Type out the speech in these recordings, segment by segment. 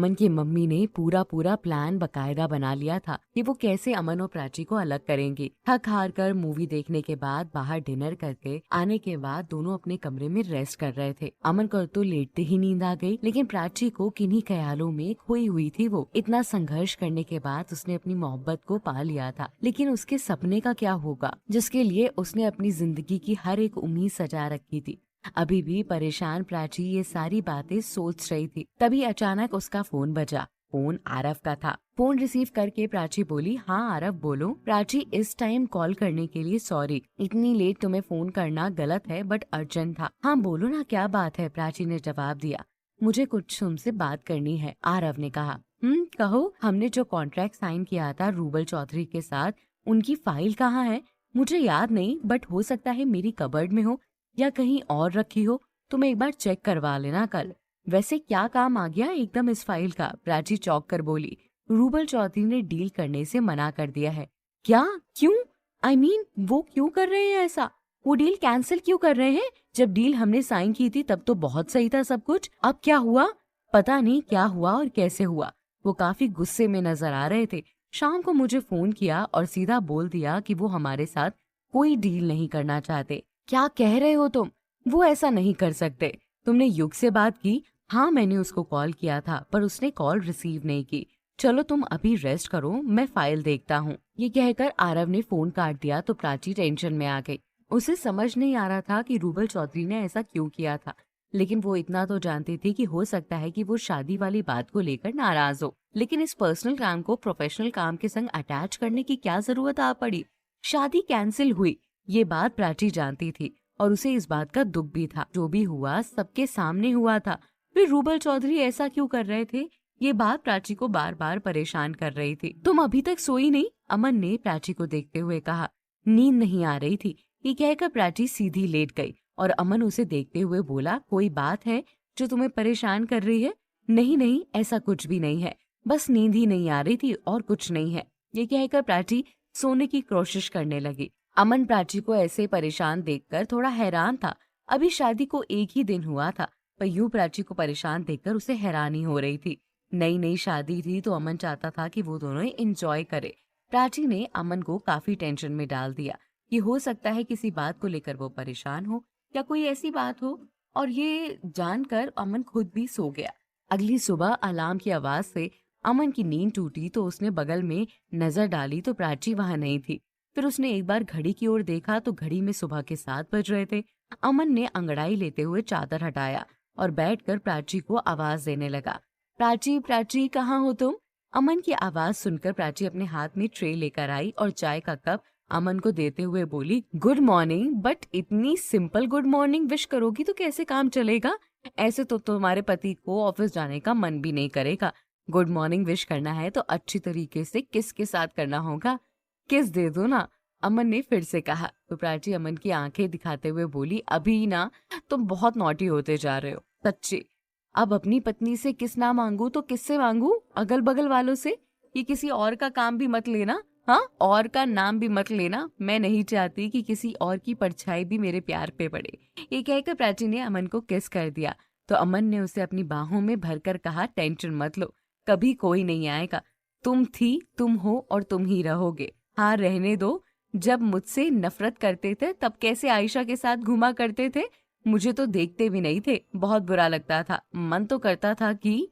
अमन की मम्मी ने पूरा प्लान बकायदा बना लिया था कि वो कैसे अमन और प्राची को अलग करेंगी। थक हार कर मूवी देखने के बाद बाहर डिनर करके आने के बाद दोनों अपने कमरे में रेस्ट कर रहे थे। अमन को तो लेटते ही नींद आ गई, लेकिन प्राची को किन्हीं ख्यालों में खोई हुई थी। वो इतना संघर्ष करने के बाद उसने अपनी मोहब्बत को पा लिया था, लेकिन उसके सपने का क्या होगा जिसके लिए उसने अपनी जिंदगी की हर एक उम्मीद सजा रखी थी। अभी भी परेशान प्राची ये सारी बातें सोच रही थी, तभी अचानक उसका फोन बजा। फोन आरव का था। फोन रिसीव करके प्राची बोली, हाँ आरव बोलो। प्राची, इस टाइम कॉल करने के लिए सॉरी, इतनी लेट तुम्हें फोन करना गलत है बट अर्जेंट था। हाँ बोलो ना, क्या बात है, प्राची ने जवाब दिया। मुझे कुछ तुमसे बात करनी है, आरव ने कहा। कहो। हमने जो कॉन्ट्रैक्ट साइन किया था रूबल चौधरी के साथ, उनकी फाइल कहाँ है? मुझे याद नहीं, बट हो सकता है मेरी कबर्ड में हो या कहीं और रखी हो। तुम एक बार चेक करवा लेना कल। वैसे क्या काम आ गया एकदम इस फाइल का? प्राची चौंक कर बोली। रूबल चौधरी ने डील करने से मना कर दिया है। क्या? क्यों? I mean, वो क्यों कर रहे हैं ऐसा? वो डील कैंसिल क्यों कर रहे हैं? जब डील हमने साइन की थी तब तो बहुत सही था सब कुछ। अब क्या हुआ? पता नहीं क्या हुआ और कैसे हुआ। वो काफी गुस्से में नजर आ रहे थे। शाम को मुझे फोन किया और सीधा बोल दिया कि वो हमारे साथ कोई डील नहीं करना चाहते। क्या कह रहे हो तुम? वो ऐसा नहीं कर सकते। तुमने युग से बात की? हाँ मैंने उसको कॉल किया था पर उसने कॉल रिसीव नहीं की। चलो तुम अभी रेस्ट करो, मैं फाइल देखता हूँ। ये कहकर आरव ने फोन काट दिया तो प्राची टेंशन में आ गई। उसे समझ नहीं आ रहा था कि रूबल चौधरी ने ऐसा क्यों किया था, लेकिन वो इतना तो जानती थी कि हो सकता है कि वो शादी वाली बात को लेकर नाराज हो। लेकिन इस पर्सनल काम को प्रोफेशनल काम के संग अटैच करने की क्या जरूरत आ पड़ी? शादी कैंसिल हुई, ये बात प्राची जानती थी और उसे इस बात का दुख भी था। जो भी हुआ सबके सामने हुआ था, फिर रूबल चौधरी ऐसा क्यों कर रहे थे? ये बात प्राची को बार बार परेशान कर रही थी। तुम अभी तक सोई नहीं? अमन ने प्राची को देखते हुए कहा। नींद नहीं आ रही थी, ये कहकर प्राची सीधी लेट गई और अमन उसे देखते हुए बोला, कोई बात है जो तुम्हें परेशान कर रही है? नहीं नहीं, ऐसा कुछ भी नहीं है, बस नींद ही नहीं आ रही थी और कुछ नहीं है। ये कहकर प्राची सोने की कोशिश करने लगी। अमन प्राची को ऐसे परेशान देखकर थोड़ा हैरान था। अभी शादी को एक ही दिन हुआ था, पर यूं प्राची को परेशान देखकर उसे हैरानी हो रही थी। नई नई शादी थी तो अमन चाहता था कि वो दोनों एंजॉय करे। प्राची ने अमन को काफी टेंशन में डाल दिया कि हो सकता है किसी बात को लेकर वो परेशान हो या कोई ऐसी बात हो, और ये जानकर अमन खुद भी सो गया। अगली सुबह अलार्म की आवाज से अमन की नींद टूटी तो उसने बगल में नजर डाली तो प्राची वहां नहीं थी। फिर उसने एक बार घड़ी की ओर देखा तो घड़ी में सुबह के 7 बज रहे थे। अमन ने अंगड़ाई लेते हुए चादर हटाया और बैठकर प्राची को आवाज देने लगा। प्राची, प्राची कहाँ हो तुम? अमन की आवाज सुनकर प्राची अपने हाथ में ट्रे लेकर आई और चाय का कप अमन को देते हुए बोली, गुड मॉर्निंग। बट इतनी सिंपल गुड मॉर्निंग विश करोगी तो कैसे काम चलेगा? ऐसे तो तुम्हारे पति को ऑफिस जाने का मन भी नहीं करेगा। गुड मॉर्निंग विश करना है तो अच्छी तरीके से किस के साथ करना होगा। किस दे दो ना, अमन ने फिर से कहा। तो प्राची अमन की आंखें दिखाते हुए बोली, अभी ना तुम बहुत नॉटी होते जा रहे हो, सच्ची। अब अपनी पत्नी से किस ना मांगू तो किससे मांगू? अगल बगल वालों से? ये किसी और का काम भी मत लेना, हाँ, और का नाम भी मत लेना। मैं नहीं चाहती कि किसी और की परछाई भी मेरे प्यार पे पड़े। ये कहकर प्राची ने अमन को किस कर दिया तो अमन ने उसे अपनी बाहों में भरकर कहा, टेंशन मत लो, कभी कोई नहीं आएगा। तुम थी, तुम हो और तुम ही रहोगे। हाँ रहने दो। जब मुझसे नफरत करते थे तब कैसे आयशा के साथ घुमा करते थे? मुझे तो देखते भी नहीं थे, बहुत बुरा लगता था। मन तो करता था कि।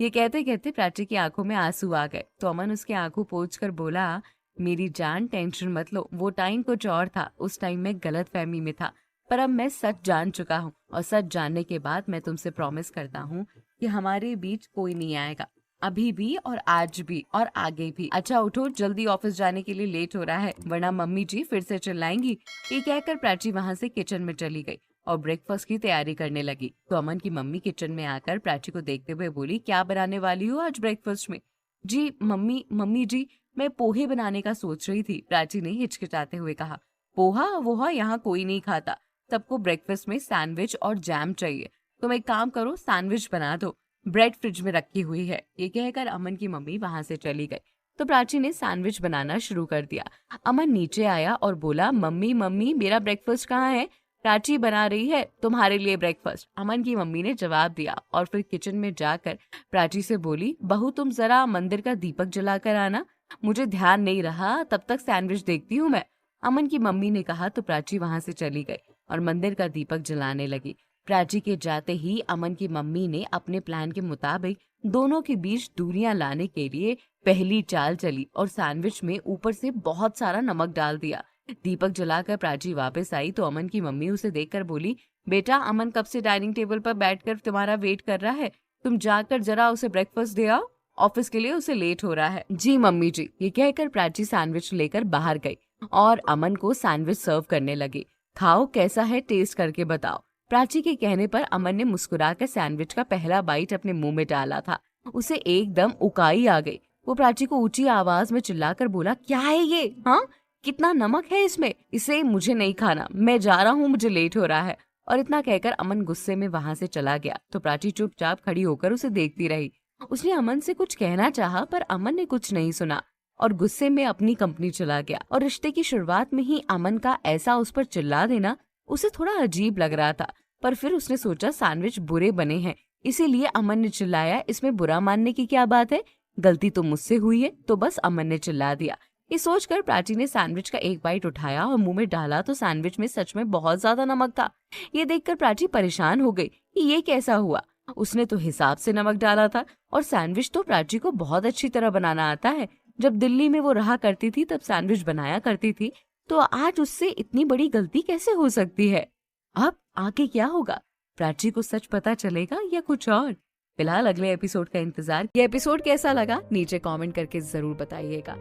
ये कहते कहते प्राची की आंखों में आंसू आ गए तो अमन उसकी आंखों पोंछ कर बोला, मेरी जान टेंशन मत लो, वो टाइम कुछ और था। उस टाइम मैं गलत फहमी में था, पर अब मैं सच जान चुका हूँ और सच जानने के बाद मैं तुमसे प्रॉमिस करता हूँ कि हमारे बीच कोई नहीं आएगा, अभी भी और आज भी और आगे भी। अच्छा उठो, जल्दी ऑफिस जाने के लिए लेट हो रहा है वरना मम्मी जी फिर से चिल्लाएंगी। ये कहकर प्राची वहां से किचन में चली गई और ब्रेकफास्ट की तैयारी करने लगी। तो अमन की मम्मी किचन में आकर प्राची को देखते हुए बोली, क्या बनाने वाली हो आज ब्रेकफास्ट में? जी मम्मी जी, मैं पोहे बनाने का सोच रही थी, प्राची ने हिचकिचाते हुए कहा। पोहा वोहा यहाँ कोई नहीं खाता, सबको ब्रेकफास्ट में सैंडविच और जैम चाहिए। तुम एक काम करो, सैंडविच बना दो, ब्रेड फ्रिज में रखी हुई है। ये कहकर अमन की मम्मी वहां से चली गई तो प्राची ने सैंडविच बनाना शुरू कर दिया। अमन नीचे आया और बोला, मम्मी मम्मी मेरा ब्रेकफास्ट कहाँ है? प्राची बना रही है तुम्हारे लिए ब्रेकफास्ट, अमन की मम्मी ने जवाब दिया और फिर किचन में जाकर प्राची से बोली, बहू तुम जरा मंदिर का दीपक जलाकर आना, मुझे ध्यान नहीं रहा, तब तक सैंडविच देखती हूँ मैं। अमन की मम्मी ने कहा तो प्राची वहां से चली गई और मंदिर का दीपक जलाने लगी। प्राची के जाते ही अमन की मम्मी ने अपने प्लान के मुताबिक दोनों के बीच दूरियां लाने के लिए पहली चाल चली और सैंडविच में ऊपर से बहुत सारा नमक डाल दिया। दीपक जलाकर प्राची वापस आई तो अमन की मम्मी उसे देखकर बोली, बेटा अमन कब से डाइनिंग टेबल पर बैठकर तुम्हारा वेट कर रहा है, तुम जाकर जरा उसे ब्रेकफास्ट दे आओ, ऑफिस के लिए उसे लेट हो रहा है। जी मम्मी जी, ये कहकर प्राची सैंडविच लेकर बाहर गई और अमन को सैंडविच सर्व करने लगी। खाओ, कैसा है, टेस्ट करके बताओ। प्राची के कहने पर अमन ने मुस्कुराकर सैंडविच का पहला बाइट अपने मुंह में डाला था। उसे एकदम उकाई आ गई। वो प्राची को ऊंची आवाज में चिल्लाकर बोला, क्या है ये, हाँ कितना नमक है इसमें, इसे मुझे नहीं खाना, मैं जा रहा हूँ, मुझे लेट हो रहा है। और इतना कहकर अमन गुस्से में वहां से चला गया तो प्राची चुपचाप खड़ी होकर उसे देखती रही। उसने अमन से कुछ कहना चाहा पर अमन ने कुछ नहीं सुना और गुस्से में अपनी कंपनी चला गया। और रिश्ते की शुरुआत में ही अमन का ऐसा उस पर चिल्ला देना उसे थोड़ा अजीब लग रहा था, पर फिर उसने सोचा सैंडविच बुरे बने हैं, इसीलिए अमन ने चिल्लाया, इसमें बुरा मानने की क्या बात है, गलती तो मुझसे हुई है, तो बस अमन ने चिल्ला दिया। ये सोचकर प्राची ने सैंडविच का एक बाइट उठाया और मुंह में डाला तो सैंडविच में सच में बहुत ज्यादा नमक था। ये देखकर प्राची परेशान हो गई कि ये कैसा हुआ। उसने तो हिसाब से नमक डाला था और सैंडविच तो प्राची को बहुत अच्छी तरह बनाना आता है। जब दिल्ली में वो रहा करती थी तब सैंडविच बनाया करती थी, तो आज उससे इतनी बड़ी गलती कैसे हो सकती है। अब आगे क्या होगा, प्राची को सच पता चलेगा या कुछ और। फिलहाल अगले एपिसोड का इंतजार। ये एपिसोड कैसा लगा नीचे कमेंट करके जरूर बताइएगा।